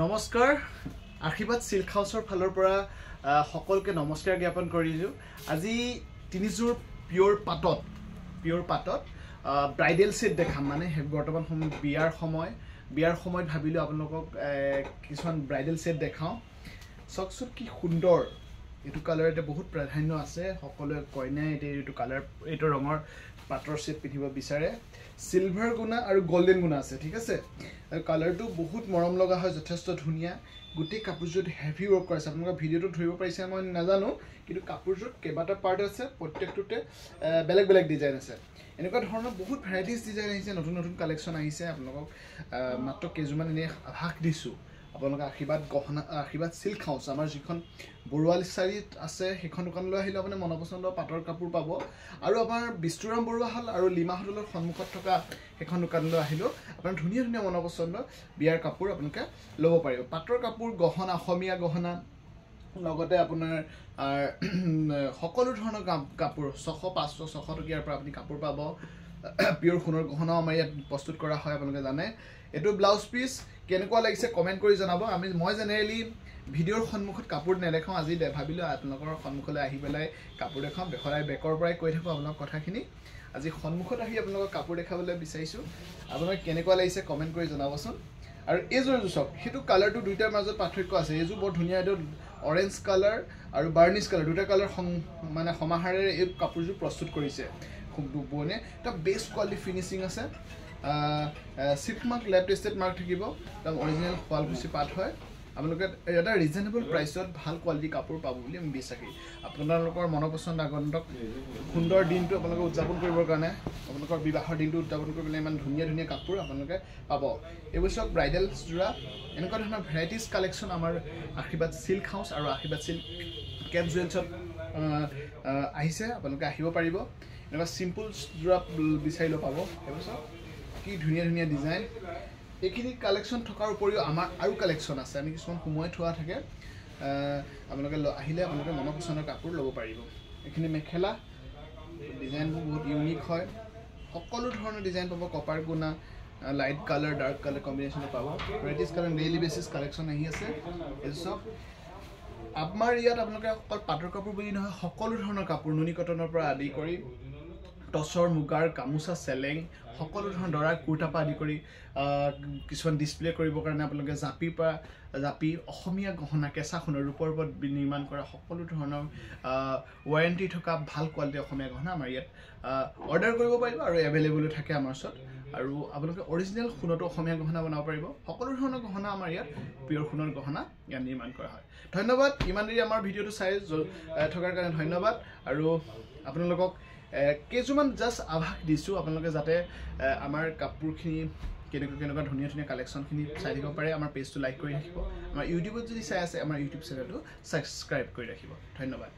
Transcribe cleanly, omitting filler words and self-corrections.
নমস্কাৰ আশীৰ্বাদ সিল্ক হাউচৰ ফালৰ পৰা সকলোকে নমস্কাৰ জ্ঞাপন কৰিছো। আজি তিনিযোৰ পিওৰ পাটত ব্ৰাইডেল সেট দেখাম। মানে বৰ্তমান সময়ত বিয়াৰ সময়ত ভাবিলো আপোনালোকক কিছুমান ব্ৰাইডেল সেট দেখাও। চকচোন কি সুন্দৰ, এইটো কালাৰ এটা বহুত প্ৰাধান্য আছে। সকলোৱে কইনাই এইটো কালাৰ এইটো ৰঙৰ পাটৰ সেট পিন্ধিব বিচাৰে। সিলভাৰ গুণা আৰু গোল্ডেন গুণা আছে, ঠিক আছে। আৰু কালাৰটো বহুত মৰম লগা হয়, যথেষ্ট ধুনীয়া। গোটেই কাপোৰযোৰত হেভি ৱৰ্ক কৰা আছে। আপোনালোকে ভিডিঅ'টো ধৰিব পাৰিছে মই নাজানো, কিন্তু কাপোৰযোৰত কেইবাটা পাৰ্ট আছে, প্ৰত্যেকটোতে বেলেগ বেলেগ ডিজাইন আছে। এনেকুৱা ধৰণৰ বহুত ভেৰাইটিজ ডিজাইন আহিছে, নতুন নতুন কালেকশ্যন আহিছে। আপোনালোকক মাত্ৰ কেইযোৰমান এনেই আভাস দিছোঁ। আপোনালোকে আশীৰ্বাদ সিল্ক হাউচ আমাৰ যিখন বৰুৱাল চাৰিত আছে, সেইখন দোকানলৈ আহিলে আপুনি মনপচন্দৰ পাটৰ কাপোৰ পাব। আৰু আমাৰ বিষ্ণুৰাম বৰুৱা হল আৰু লিমা হোটেলৰ সন্মুখত থকা সেইখন দোকানলৈ আহিলেও আপোনাৰ ধুনীয়া ধুনীয়া মনপচন্দৰ বিয়াৰ কাপোৰ আপোনালোকে ল'ব পাৰিব। পাটৰ কাপোৰ, গহনা, অসমীয়া গহনা, লগতে আপোনাৰ সকলো ধৰণৰ কাপোৰ 600, 500, 600 টকীয়াৰ পৰা আপুনি কাপোৰ পাব। পিয়ৰ সোণৰ গহনাও আমাৰ ইয়াত প্ৰস্তুত কৰা হয়, আপোনালোকে জানে। এইটো ব্লাউজ পিচ কেনেকুৱা লাগিছে কমেণ্ট কৰি জনাব। মই জেনেৰেলি ভিডিঅ'ৰ সন্মুখত কাপোৰ নেদেখাওঁ, আজি ভাবিলোঁ আপোনালোকৰ সন্মুখলৈ আহি পেলাই কাপোৰ দেখাওঁ। সদায় বেকৰ পৰাই কৈ থাকোঁ আপোনালোকৰ কথাখিনি। আজি সন্মুখত আহি আপোনালোকক কাপোৰ দেখাবলৈ বিচাৰিছোঁ। আপোনালোকে কেনেকুৱা লাগিছে কমেণ্ট কৰি জনাবচোন। আৰু এইযোৰ চাওক, সেইটো কালাৰটো দুইটাৰ মাজত পাৰ্থক্য আছে। এইযোৰ বৰ ধুনীয়া, এইটো অৰেঞ্জ কালাৰ আৰু বাৰ্নিছ কালাৰ, দুটা কালাৰ মানে সমাহাৰেৰে এই কাপোৰযোৰ প্ৰস্তুত কৰিছে। খুব বোনে এটা বেষ্ট কোৱালিটি ফিনিচিং আছে। চিপ মাৰ্ক, লেফ্ট ষ্টেট মাৰ্ক থাকিব। একদম অৰিজিনেল শুৱালকুছি পাট হয়। আপোনালোকে এটা ৰিজনেবল প্ৰাইচত ভাল কোৱালিটি কাপোৰ পাব বুলি আমি বিশ্বাসী। আপোনালোকৰ মনপচন্দ আগন্তুক সুন্দৰ দিনটো আপোনালোকে উদযাপন কৰিবৰ কাৰণে, আপোনালোকৰ বিবাহৰ দিনটো উদযাপন কৰিবলৈ ইমান ধুনীয়া ধুনীয়া কাপোৰ আপোনালোকে পাব। এইবোৰ চাওক ব্ৰাইডেল যোৰা, এনেকুৱা ধৰণৰ ভেৰাইটিজ কালেকশ্যন আমাৰ আশীৰ্বাদ সিল্ক হাউচ আৰু আশীৰ্বাদ সিল্ক কেপ জুৱেলছত আহিছে। আপোনালোকে আহিব পাৰিব। এনেকুৱা চিম্পুল যোৰা বিচাৰিলেও পাব। এইবোৰ চাওক কি ধুনীয়া ধুনীয়া ডিজাইন। এইখিনি কালেকশ্যন থকাৰ উপৰিও আমাৰ আৰু কালেকশ্যন আছে, আমি কিছুমান সোমোৱাই থোৱা থাকে। আপোনালোকে আহিলে আপোনালোকে মনপচন্দৰ কাপোৰ ল'ব পাৰিব। এইখিনি মেখেলা ডিজাইনবোৰ বহুত ইউনিক হয়। সকলো ধৰণৰ ডিজাইন পাব। কপাৰ গুণা, লাইট কালাৰ, ডাৰ্ক কালাৰ কম্বিনেশ্যনত পাব। Varieties colour daily basis collection আহি আছে। এইটো চাওক, আমাৰ ইয়াত আপোনালোকে অকল পাটৰ কাপোৰ বুলি নহয়, সকলো ধৰণৰ কাপোৰ, নুনি কটনৰ পৰা আদি কৰি টচৰ, মুগাৰ, গামোচা, চেলেং, সকলো ধৰণৰ দৰাৰ কুৰ্তাৰ পৰা আদি কৰি কিছুমান ডিছপ্লে কৰিবৰ কাৰণে আপোনালোকে জাপি, অসমীয়া গহনা, কেঁচা সোণৰ, ৰূপৰ ওপৰত নিৰ্মাণ কৰা সকলো ধৰণৰ ৱাৰেণ্টি থকা ভাল কোৱালিটি অসমীয়া গহনা আমাৰ ইয়াত অৰ্ডাৰ কৰিব পাৰিব আৰু এভেইলেবলো থাকে আমাৰ ওচৰত। আৰু আপোনালোকে অৰিজিনেল সোণতো অসমীয়া গহনা বনাব পাৰিব। সকলো ধৰণৰ গহনা আমাৰ ইয়াত পিয়ৰ সোণৰ গহনা ইয়াত নিৰ্মাণ কৰা হয়। ধন্যবাদ। ইমান দেৰি আমাৰ ভিডিঅ'টো চাই থকাৰ কাৰণে ধন্যবাদ। আৰু আপোনালোকক কেইযোৰমান জাষ্ট আভাস দিছোঁ, আপোনালোকে যাতে আমাৰ কাপোৰখিনি কেনেকুৱা ধুনীয়া ধুনীয়া কালেকশ্যনখিনি চাই থাকিব পাৰে। আমাৰ পেজটো লাইক কৰি ৰাখিব। আমাৰ ইউটিউবত যদি চাই আছে, আমাৰ ইউটিউব চেনেলটো ছাবস্ক্ৰাইব কৰি ৰাখিব। ধন্যবাদ।